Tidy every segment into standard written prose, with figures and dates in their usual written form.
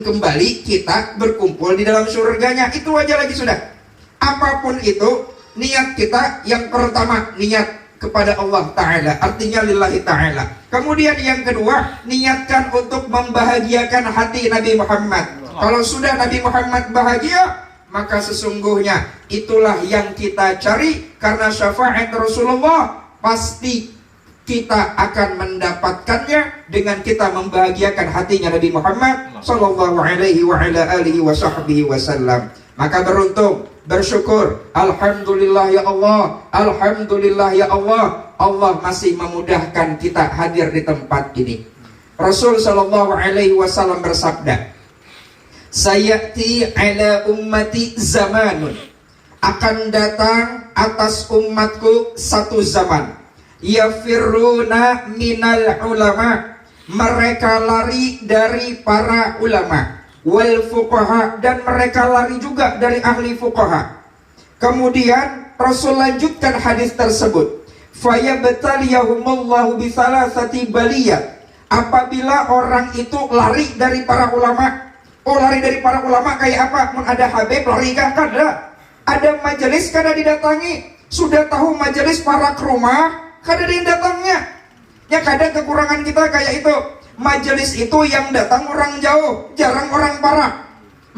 kembali kita berkumpul di dalam surganya. Itu aja lagi sudah. Apapun itu, niat kita yang pertama, niat kepada Allah Ta'ala, artinya lillahi Ta'ala. Kemudian yang kedua, niatkan untuk membahagiakan hati Nabi Muhammad. Kalau sudah Nabi Muhammad bahagia, maka sesungguhnya itulah yang kita cari. Karena syafaat Rasulullah pasti kita akan mendapatkannya dengan kita membahagiakan hatinya Nabi Muhammad sallallahu alaihi wa ala alihi wa sahbihi wasallam. Maka beruntung, bersyukur, alhamdulillah ya Allah, alhamdulillah ya Allah, Allah masih memudahkan kita hadir di tempat ini. Rasul sallallahu alaihi wasallam bersabda, "Sayati ala ummati zamanun." Akan datang atas umatku satu zaman, yafirruna minal ulama, mereka lari dari para ulama, wal fuqaha, dan mereka lari juga dari ahli fuqaha. Kemudian Rasul lanjutkan hadis tersebut, fayabtaliyahumullahu bisalasati baliyat. Apabila orang itu lari dari para ulama, lari dari para ulama kayak apa? Mun ada Habib lari kah? Kada. Ada majelis kada didatangi. Sudah tahu majelis para ke rumah, kada ada yang datangnya. Ya kadang kekurangan kita kayak itu. Majelis itu yang datang orang jauh, jarang orang parah.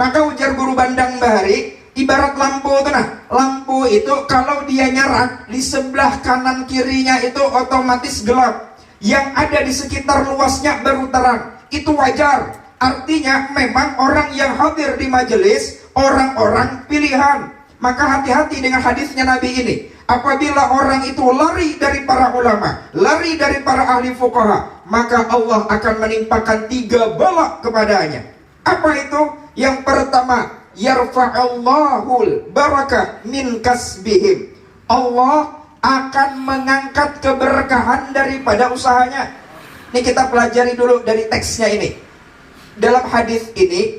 Maka ujar guru Bandang Bahari, ibarat lampu itu nah. Lampu itu kalau dia nyala, di sebelah kanan kirinya itu otomatis gelap. Yang ada di sekitar luasnya baru terang. Itu wajar. Artinya memang orang yang hadir di majelis orang-orang pilihan. Maka hati-hati dengan hadisnya Nabi ini. Apabila orang itu lari dari para ulama, lari dari para ahli fuqaha, maka Allah akan menimpakan 3 bala kepadanya. Apa itu? Yang pertama, yarfa'allahul barakah min kasbihim. Allah akan mengangkat keberkahan daripada usahanya. Ini kita pelajari dulu dari teksnya ini. Dalam hadis ini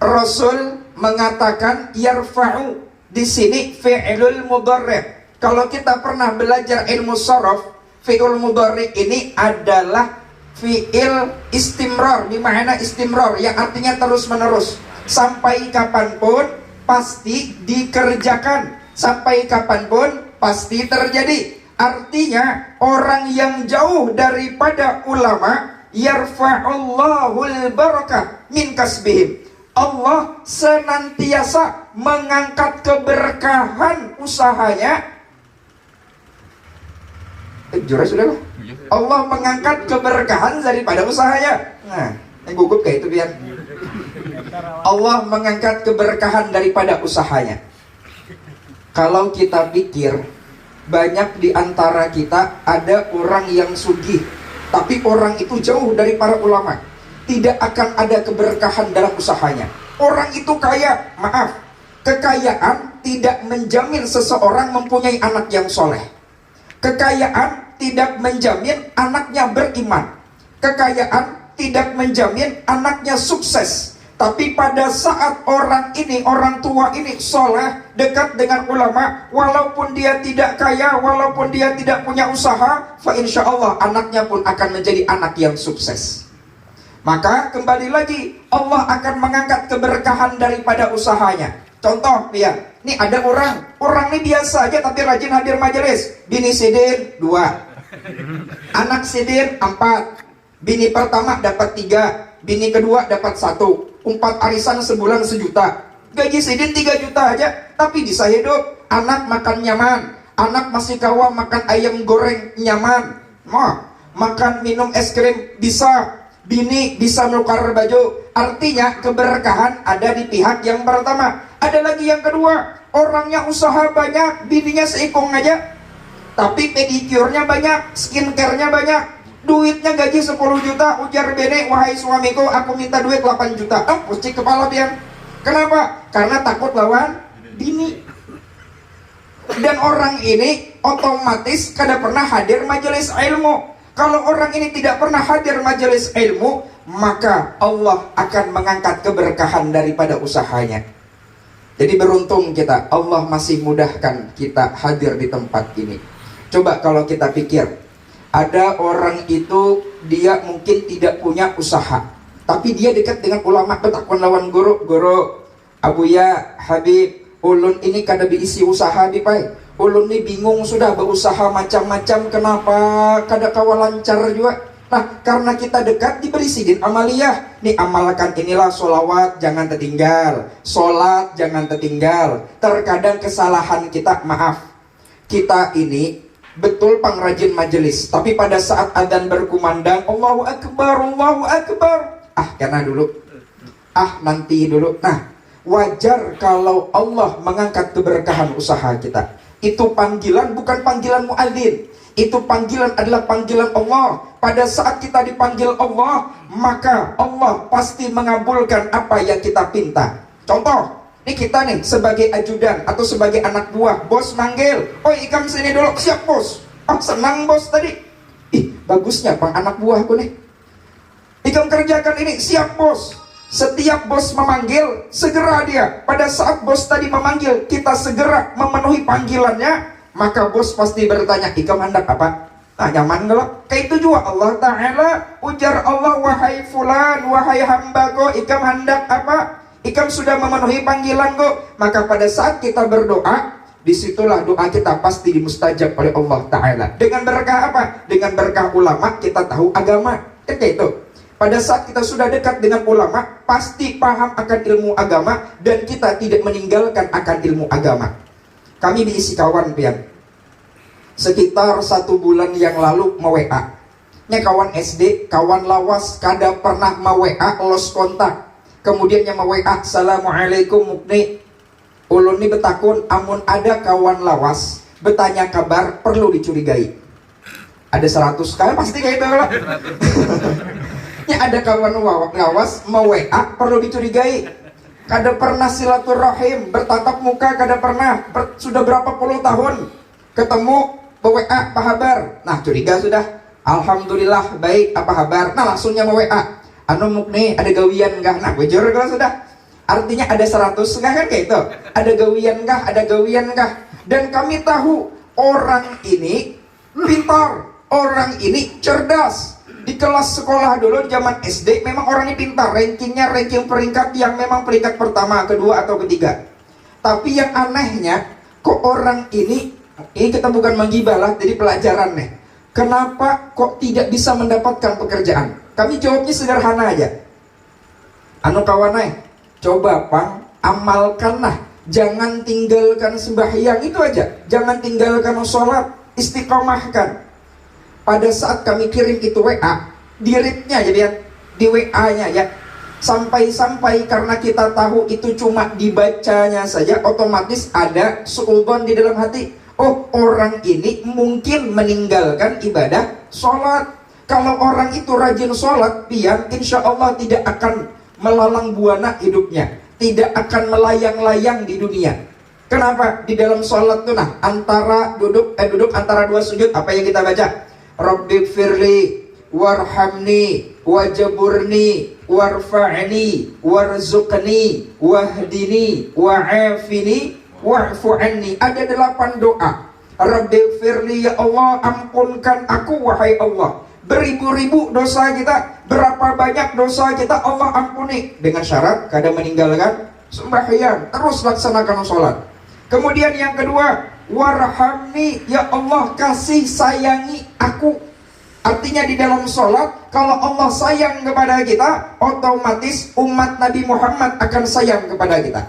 Rasul mengatakan yarfa'u. Di sini fi'lul mudhari'. Kalau kita pernah belajar ilmu sharaf, fi'il mudhari' ini adalah fi'il istimrar, di mana istimrar yang artinya terus menerus. Sampai kapanpun pasti dikerjakan, sampai kapanpun pasti terjadi. Artinya orang yang jauh daripada ulama, yarfa'ullahul barakah min kasbihim. Allah senantiasa mengangkat keberkahan usahanya. Jurus sudah lah. Allah mengangkat keberkahan daripada usahanya. Nah, yang gugup kayak itu biar. Allah mengangkat keberkahan daripada usahanya. Kalau kita pikir, banyak di antara kita ada orang yang sugih, tapi orang itu jauh dari para ulama. Tidak akan ada keberkahan dalam usahanya. Orang itu kaya, maaf, kekayaan tidak menjamin seseorang mempunyai anak yang soleh. Kekayaan tidak menjamin anaknya beriman. Kekayaan tidak menjamin anaknya sukses. Tapi pada saat orang ini, orang tua ini soleh, dekat dengan ulama, walaupun dia tidak kaya, walaupun dia tidak punya usaha, fa insya Allah anaknya pun akan menjadi anak yang sukses. Maka kembali lagi, Allah akan mengangkat keberkahan daripada usahanya. Contoh ya, ini ada orang ini biasa aja tapi rajin hadir majelis. Bini sidin 2, anak sidin 4, bini pertama dapat 3, bini kedua dapat 1, 4 arisan sebulan 1 juta. Gaji sidin 3 juta aja, tapi bisa hidup. Anak makan nyaman, anak masih kawa makan ayam goreng nyaman, makan minum es krim bisa. Bini bisa menukar baju. Artinya keberkahan ada di pihak yang pertama. Ada lagi yang kedua, orangnya usaha banyak, bininya seikung aja, tapi pedicure-nya banyak, skincare-nya banyak, duitnya gaji 10 juta. Ujar bene, wahai suamiku, aku minta duit 8 juta. Pusing kepala pian. Kenapa? Karena takut lawan bini. Dan orang ini otomatis kada pernah hadir majelis ilmu. Kalau orang ini tidak pernah hadir majelis ilmu, maka Allah akan mengangkat keberkahan daripada usahanya. Jadi beruntung kita, Allah masih mudahkan kita hadir di tempat ini. Coba kalau kita pikir, ada orang itu dia mungkin tidak punya usaha, tapi dia dekat dengan ulama, betakun lawan guru, Abuya, Habib, ulun ini kada diisi usaha di pai. Ulun ini bingung sudah berusaha macam-macam, kenapa kada kawa lancar juga. Nah, karena kita dekat diberi sidin amaliyah. Nih amalkan inilah solawat, jangan tertinggal. Solat jangan tertinggal. Terkadang kesalahan kita, maaf, kita ini betul pengrajin majelis, tapi pada saat adzan berkumandang, Allahu Akbar, Allahu Akbar, karena dulu, nanti dulu. Nah, wajar kalau Allah mengangkat keberkahan usaha kita. Itu panggilan, bukan panggilan muadzin. Itu panggilan adalah panggilan Allah. Pada saat kita dipanggil Allah, maka Allah pasti mengabulkan apa yang kita pinta. Contoh, ini kita nih sebagai ajudan atau sebagai anak buah, bos manggil, "Oi, Ikam sini dulu." "Siap, bos." "Oh, senang bos tadi." "Ih, bagusnya pang anak buahku nih. Ikam kerjakan ini." "Siap, bos." Setiap bos memanggil, segera dia. Pada saat bos tadi memanggil, kita segera memenuhi panggilannya, maka bos pasti bertanya, "Ikam hendak apa?" Nah, nyaman kalau kayak itu juga Allah Ta'ala ujar Allah, "Wahai fulan, wahai hambaku, Ikam hendak apa?" Ikam sudah memenuhi panggilan kok. Maka pada saat kita berdoa, disitulah doa kita pasti dimustajab oleh Allah Ta'ala. Dengan berkah apa? Dengan berkah ulama kita tahu agama. Kayak itu. Pada saat kita sudah dekat dengan ulama, pasti paham akan ilmu agama, dan kita tidak meninggalkan akan ilmu agama. Kami diisi kawan pian. Sekitar 1 bulan yang lalu me-WA. Nya kawan SD, kawan lawas, kada pernah me-WA, lost kontak. Kemudian yang me-WA, "Assalamualaikum Mukni. Ulun ni betakun, amun ada kawan lawas bertanya kabar, perlu dicurigai." Ada 100 kali pasti kayak itu lah. Ya, ada kawan lawas me-WA, perlu dicurigai. Kada pernah silaturahim, bertatap muka kada pernah. Sudah berapa puluh tahun ketemu, be-WA, apa kabar? Nah, curiga sudah. Alhamdulillah baik, apa kabar? Nah, langsungnya me-WA, "Anu Mukni, ada gawian kah?" Nah, bujur kalau sudah. Artinya ada 100 kah kan kayak itu. Ada gawian kah? Ada gawian kah? Dan kami tahu orang ini pintar, orang ini cerdas. Di kelas sekolah dulu zaman SD memang orang ini pintar, rankingnya ranking peringkat yang memang peringkat pertama, kedua atau ketiga. Tapi yang anehnya, kok orang ini kita bukan menggibah lah, jadi pelajaran nih. Kenapa kok tidak bisa mendapatkan pekerjaan? Kami jawabnya sederhana aja. Anu kawanai, coba pang, amalkanlah. Jangan tinggalkan sembahyang, itu aja. Jangan tinggalkan sholat, istiqomahkan. Pada saat kami kirim itu WA, di read-nya ya lihat, di WA-nya ya. Sampai-sampai karena kita tahu itu cuma dibacanya saja, otomatis ada suudzon di dalam hati. Oh, orang ini mungkin meninggalkan ibadah sholat. Kalau orang itu rajin sholat, pian, insya Allah tidak akan melalang buana hidupnya, tidak akan melayang-layang di dunia. Kenapa? Di dalam sholat tuh, nah, antara duduk antara 2 sujud, apa yang kita baca? Rabbighfirli warhamni wajaburni warfa'ni warzuqni wahdini wa'afini wa'fu anni. Ada 8 doa. Rabbighfirli, ya Allah, ampunkan aku wahai Allah. Beribu-ribu dosa kita, berapa banyak dosa kita Allah ampuni. Dengan syarat kada meninggalkan sembahyang, terus laksanakan sholat. Kemudian yang kedua, warhamni, ya Allah kasih sayangi aku. Artinya di dalam sholat, kalau Allah sayang kepada kita, otomatis umat Nabi Muhammad akan sayang kepada kita.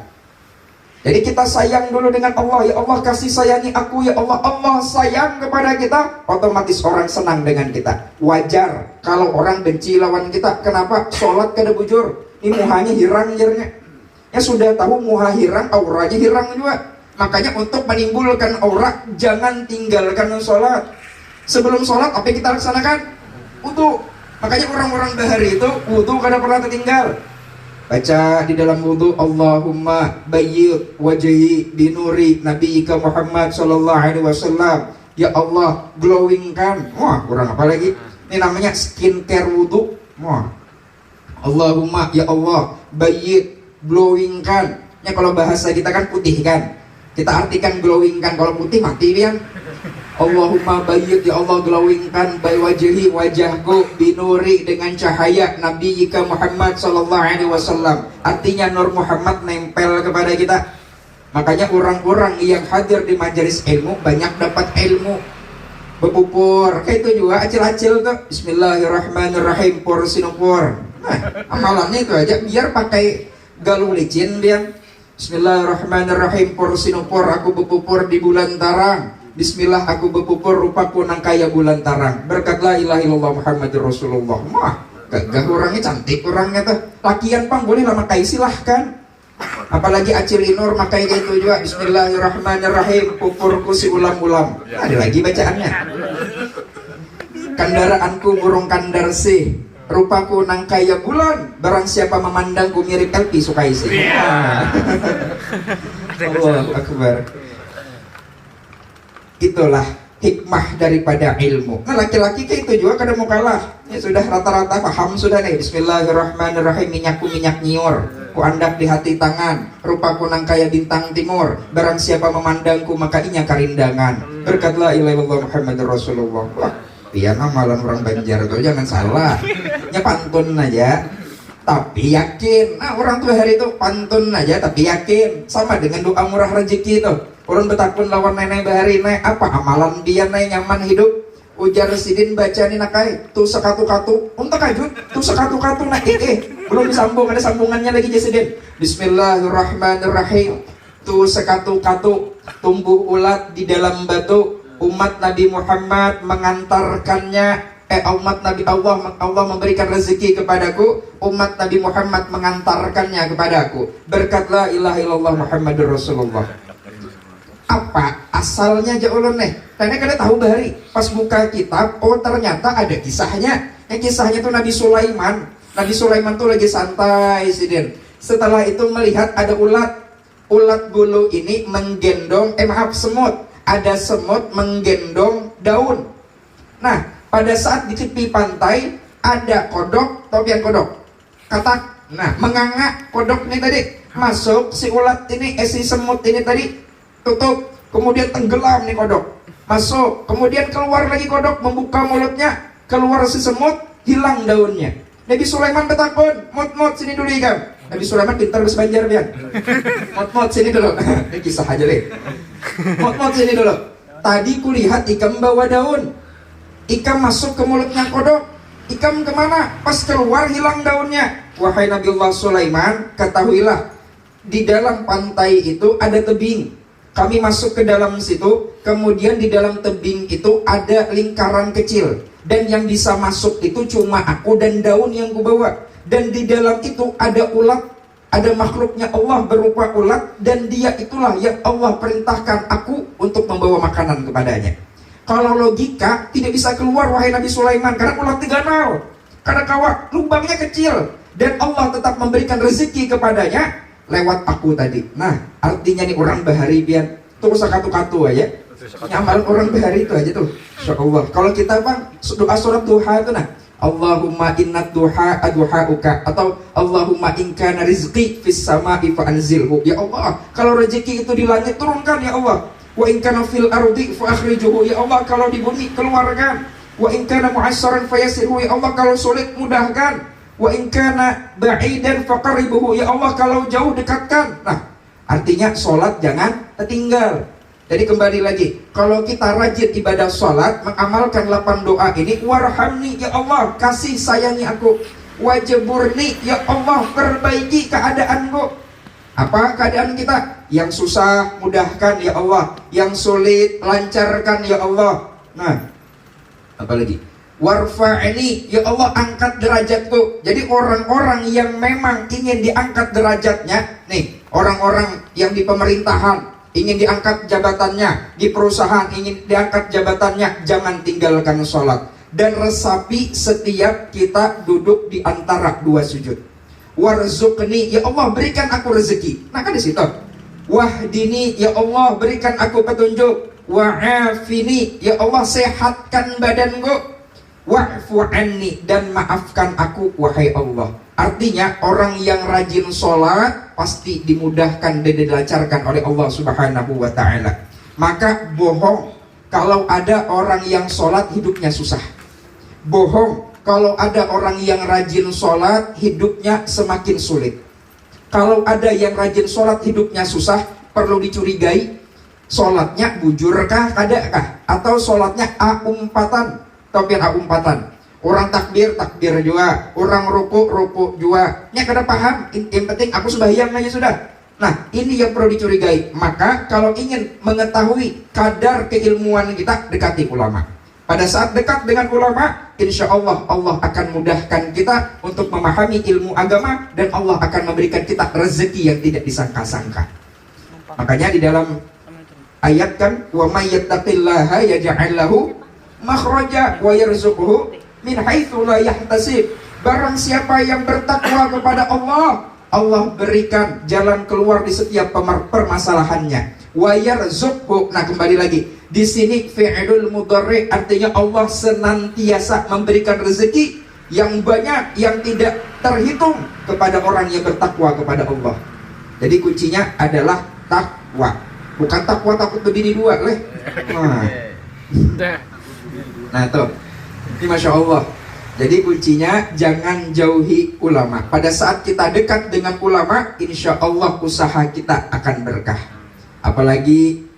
Jadi kita sayang dulu dengan Allah. Ya Allah kasih sayangi aku, ya Allah. Allah sayang kepada kita, otomatis orang senang dengan kita. Wajar kalau orang benci lawan kita. Kenapa? Sholat kada bujur, ini muhanya hirang jernya. Ya sudah tahu muha hirang, auranya hirang juga. Makanya untuk menimbulkan aura, jangan tinggalkan sholat. Sebelum sholat, apa yang kita laksanakan? Wudu. Makanya orang-orang bahari itu wudu kada pernah tertinggal. Baca di dalam wudu, Allahumma bayyid wajhi binuri nabiyika Muhammad sallallahu alaihi wasallam. Ya Allah, glowingkan. Wah, kurang apa lagi? Ini namanya skincare wudu. Wah. Allahumma, ya Allah, bayyid, glowingkan. Ya kalau bahasa kita kan putihkan. Kita artikan glowingkan. Kalau putih mati pian. Allahumma bayyid, ya Allah glowingkan by wajhi, wajahku binuri dengan cahaya Nabi Ika Muhammad sallallahu alaihi wasallam. Artinya Nur Muhammad nempel kepada kita. Makanya orang-orang yang hadir di majelis ilmu banyak dapat ilmu. Bepupur, kayak itu juga acil-acil tuh. Bismillahirrahmanirrahim, pur sinupur. Nah, amalannya itu aja, biar pakai galung licin dia. Bismillahirrahmanirrahim, pur sinupur, aku bepupur di bulan tarang. Bismillah, aku bepupur rupaku nang kaya bulan tarang. Berkat la ilaha illallah Muhammadur Rasulullah. Wah, gagah orangnya, cantik orangnya tuh. Lakian pang boleh lah makai, silahkan. Apalagi acil inur makai kayak itu juga. Bismillahirrahmanirrahim, pupurku si ulam-ulam. Ada lagi bacaannya. Kandaraanku burung kandar sih, rupaku nang kaya bulan, barang siapa memandangku mirip Elpi Sukaisi. Allahu Akbar. Itulah hikmah daripada ilmu. Nah, laki-laki kayak itu juga kada mau kalah. Ya sudah rata-rata paham sudah nih. Bismillahirrahmanirrahim, minyakku minyak nyiur, ku andap di hati tangan, rupaku nang kaya bintang timur, barang siapa memandangku maka inya karindangan. Berkat la ilaha illallah Muhammadur Rasulullah. Wah, pian amalan orang Banjar tuh jangan salah. Ya pantun aja tapi yakin. Nah, orang tua hari itu pantun aja tapi yakin. Sama dengan doa murah rezeki itu. Orang betakun lawan nenek bahari naik apa amalan dia naik nyaman hidup. Ujar sidin baca nih nakai tuh sekatu-katu untuk kajut tuh sekatu-katu nak belum disambung, ada sambungannya lagi jasidin. Bismillahirrahmanirrahim, tuh sekatu-katu tumbuh ulat di dalam batu, umat Nabi Muhammad mengantarkannya. Umat Nabi Allah memberikan rezeki kepadaku, umat Nabi Muhammad mengantarkannya kepadaku. Berkat la ilaha illallah Muhammadur Rasulullah. Apa asalnya aja ulun nih? Karena kada tahu bahari pas buka kitab, oh ternyata ada kisahnya. Yang kisahnya tuh Nabi Sulaiman. Nabi Sulaiman tuh lagi santai sidin. Setelah itu melihat ada ulat bulu ini menggendong semut. Ada semut menggendong daun. Nah, pada saat di tepi pantai ada kodok, topian kodok, katak. Nah, menganga kodok ini tadi masuk si ulat ini, si semut ini tadi tutup, kemudian tenggelam nih kodok, masuk, kemudian keluar lagi kodok, membuka mulutnya, keluar si semut, hilang daunnya. Nabi Sulaiman bertakun, mut sini dulu ikam. Nabi Sulaiman pintar bahasa Banjar pian. Mut sini dulu. Ini kisah aja deh. Mut sini dulu. Tadi kulihat ikam bawa daun. Ikam masuk ke mulutnya kodok. Ikam kemana? Pas keluar hilang daunnya. Wahai Nabi Allah Sulaiman, ketahuilah di dalam pantai itu ada tebing. Kami masuk ke dalam situ, kemudian di dalam tebing itu ada lingkaran kecil. Dan yang bisa masuk itu cuma aku dan daun yang kubawa. Dan di dalam itu ada ulat, ada makhluknya Allah berupa ulat. Dan dia itulah yang Allah perintahkan aku untuk membawa makanan kepadanya. Kalau logika tidak bisa keluar wahai Nabi Sulaiman, karena ulat ganal, karena kawat lubangnya kecil, dan Allah tetap memberikan rezeki kepadanya lewat aku tadi. Nah, artinya nih orang bahari pian tuh sakatu-katu aja. Nyamalan orang bahari itu aja tuh. Insyaallah. Kalau kita bang doa surat duha itu nah, Allahumma innad duha aduhauka, atau Allahumma in kana rizqi fis sama'i fa anzilhu. Ya Allah, kalau rezeki itu di langit turunkan ya Allah. Wa in kana fil ardi fa akhrijuhu, ya Allah kalau di bumi keluarkan. Wa in kana mu'assaran fayasirhu, ya Allah kalau sulit mudahkan. Wa in kana ba'idan faqarribuhu, ya Allah kalau jauh dekatkan. Nah, artinya sholat jangan tertinggal. Jadi kembali lagi, kalau kita rajin ibadah sholat, mengamalkan 8 doa ini, warhamni ya Allah, kasih sayangi aku. Wajeburni ya Allah, perbaiki keadaanku. Apa keadaan kita? Yang susah mudahkan ya Allah, yang sulit lancarkan ya Allah. Nah, apa lagi? Warfa'ni ya Allah, angkat derajatku. Jadi orang-orang yang memang ingin diangkat derajatnya, nih orang-orang yang di pemerintahan ingin diangkat jabatannya, di perusahaan ingin diangkat jabatannya, jangan tinggalkan sholat dan resapi setiap kita duduk di antara 2 sujud. Warzuqni ya Allah, berikan aku rezeki. Nah kan di situ. Wahdini ya Allah, berikan aku petunjuk. Wa'afini ya Allah, sehatkan badanku. Wa'fu anni, dan maafkan aku wahai Allah. Artinya orang yang rajin sholat pasti dimudahkan dan dilancarkan oleh Allah Subhanahu wa ta'ala. Maka bohong kalau ada orang yang sholat hidupnya susah. Bohong kalau ada orang yang rajin sholat hidupnya semakin sulit. Kalau ada yang rajin sholat hidupnya susah, perlu dicurigai sholatnya bujurkah, kadakah, atau sholatnya A-umpatan, tapi A-umpatan. Orang takbir juga, orang ruku juga. Nya kada paham, yang penting aku sembahyang aja sudah. Nah, ini yang perlu dicurigai. Maka kalau ingin mengetahui kadar keilmuan kita, dekati ulama. Pada saat dekat dengan ulama, insya Allah Allah akan mudahkan kita untuk memahami ilmu agama, dan Allah akan memberikan kita rezeki yang tidak disangka-sangka. Makanya di dalam ayat kan, wa may yattaqillaha yaj'al lahu makhraja wa yarzuqhu min haitsu la yahtasib. Barang siapa yang bertakwa kepada Allah, Allah berikan jalan keluar di setiap permasalahannya. Wa yarzuqhu. Nah, kembali lagi, di sini fi'lul mudhari, artinya Allah senantiasa memberikan rezeki yang banyak, yang tidak terhitung kepada orang yang bertakwa kepada Allah. Jadi kuncinya adalah takwa. Bukan takwa takut berdiri dua, leh. Nah tuh, ini Masya Allah. Jadi kuncinya jangan jauhi ulama. Pada saat kita dekat dengan ulama, insya Allah usaha kita akan berkah. Apalagi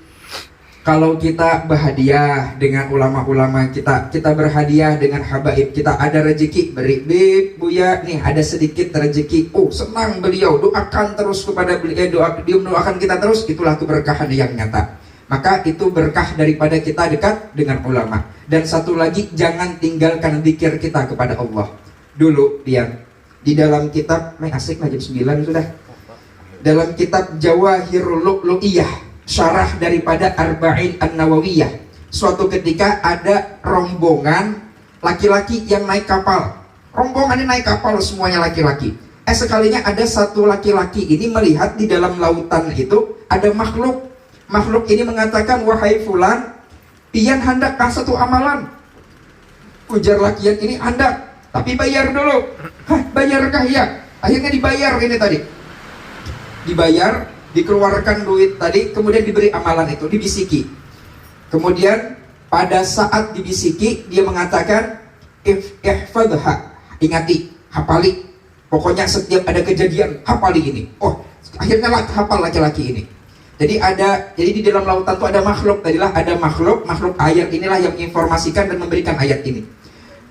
kalau kita berhadiah dengan ulama-ulama kita berhadiah dengan habaib kita, ada rezeki, beri bib buya nih, ada sedikit rezeki. Oh, senang beliau, doakan terus kepada beliau, doakan kita terus, itulah keberkahan yang nyata. Maka itu berkah daripada kita dekat dengan ulama. Dan satu lagi, jangan tinggalkan zikir kita kepada Allah. Dulu dia di dalam kitab, asik jam 9 sudah. Dalam kitab Jawahirul Lu'lu'iyah, syarah daripada Arba'in An-Nawawiyah, suatu ketika ada rombongan laki-laki yang naik kapal. Rombongannya naik kapal semuanya laki-laki. Sekalinya ada satu laki-laki ini melihat di dalam lautan itu ada makhluk. Makhluk ini mengatakan, wahai fulan, pian hendakkah satu amalan? Ujar lakian ini, hendak, tapi bayar dulu. Hah, bayarkah? Ya. Akhirnya dibayar ini tadi. Dibayar, dikeluarkan duit tadi, kemudian diberi amalan itu, dibisiki. Kemudian pada saat dibisiki, dia mengatakan, ihfadha, ingati, hafali. Pokoknya setiap ada kejadian, hafali ini. Oh, akhirnya hafal laki-laki ini. Jadi di dalam lautan itu ada makhluk, tadilah ada makhluk air inilah yang menginformasikan dan memberikan ayat ini.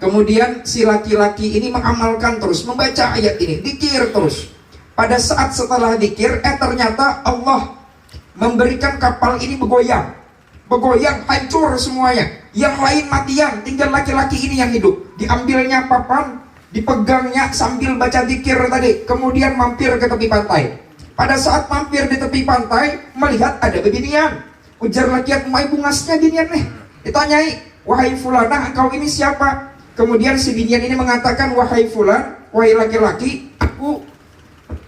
Kemudian si laki-laki ini mengamalkan terus, membaca ayat ini, dikir terus. Pada saat setelah dikir, ternyata Allah memberikan kapal ini bergoyang, hancur semuanya. Yang lain matian, tinggal laki-laki ini yang hidup. Diambilnya papan, dipegangnya sambil baca dikir tadi, kemudian mampir ke tepi pantai. Pada saat mampir di tepi pantai, melihat ada bebinian. Ujar lakian, mai bungasnya binian nih. Ditanyai, wahai fulanah, engkau ini siapa? Kemudian si binian ini mengatakan, wahai fulan, wahai laki-laki, aku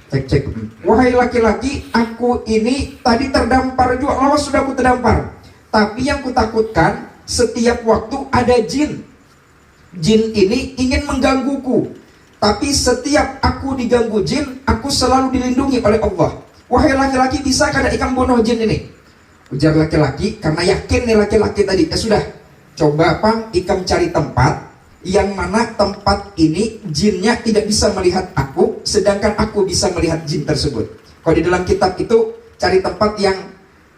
cek. Wahai laki-laki, aku ini tadi terdampar juga, lawas sudah aku terdampar. Tapi yang kutakutkan, setiap waktu ada jin. Jin ini ingin menggangguku. Tapi setiap aku diganggu jin, aku selalu dilindungi oleh Allah. Wahai laki-laki, bisa kada ikam bunuh jin ini? Ujar laki-laki, karena yakin nih laki-laki tadi. Ya sudah, coba pang ikam cari tempat yang mana tempat ini jinnya tidak bisa melihat aku, sedangkan aku bisa melihat jin tersebut. Kalau di dalam kitab itu, cari tempat yang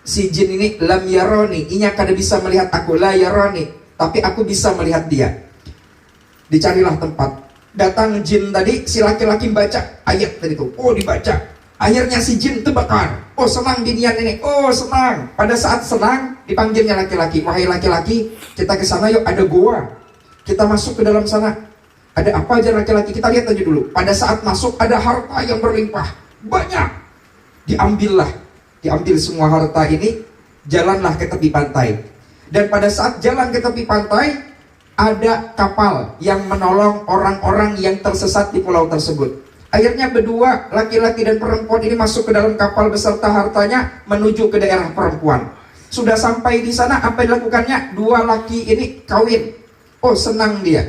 si jin ini lam yaroni, inya kada bisa melihat aku, la yaroni, tapi aku bisa melihat dia. Dicarilah tempat. Datang jin tadi, si laki-laki baca ayat tadi itu. Oh, dibaca. Akhirnya si jin terbakar. Oh, senang binian ini. Oh, senang. Pada saat senang, dipanggilnya laki-laki. Wahai laki-laki, kita ke sana yuk, ada goa. Kita masuk ke dalam sana. Ada apa aja laki-laki? Kita lihat aja dulu. Pada saat masuk, ada harta yang berlimpah. Banyak. Diambil semua harta ini, jalanlah ke tepi pantai. Dan pada saat jalan ke tepi pantai, ada kapal yang menolong orang-orang yang tersesat di pulau tersebut. Akhirnya berdua, laki-laki dan perempuan ini masuk ke dalam kapal beserta hartanya menuju ke daerah perempuan. Sudah sampai di sana, apa yang dilakukannya? Dua laki ini kawin. Oh, senang dia.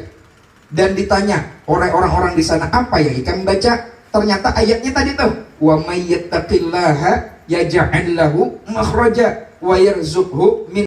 Dan ditanya oleh orang-orang di sana, apa yang ikan baca? Ternyata ayatnya tadi tuh, wa may yattaqillaha yaj'al lahu makhraja wa yarzuqhu min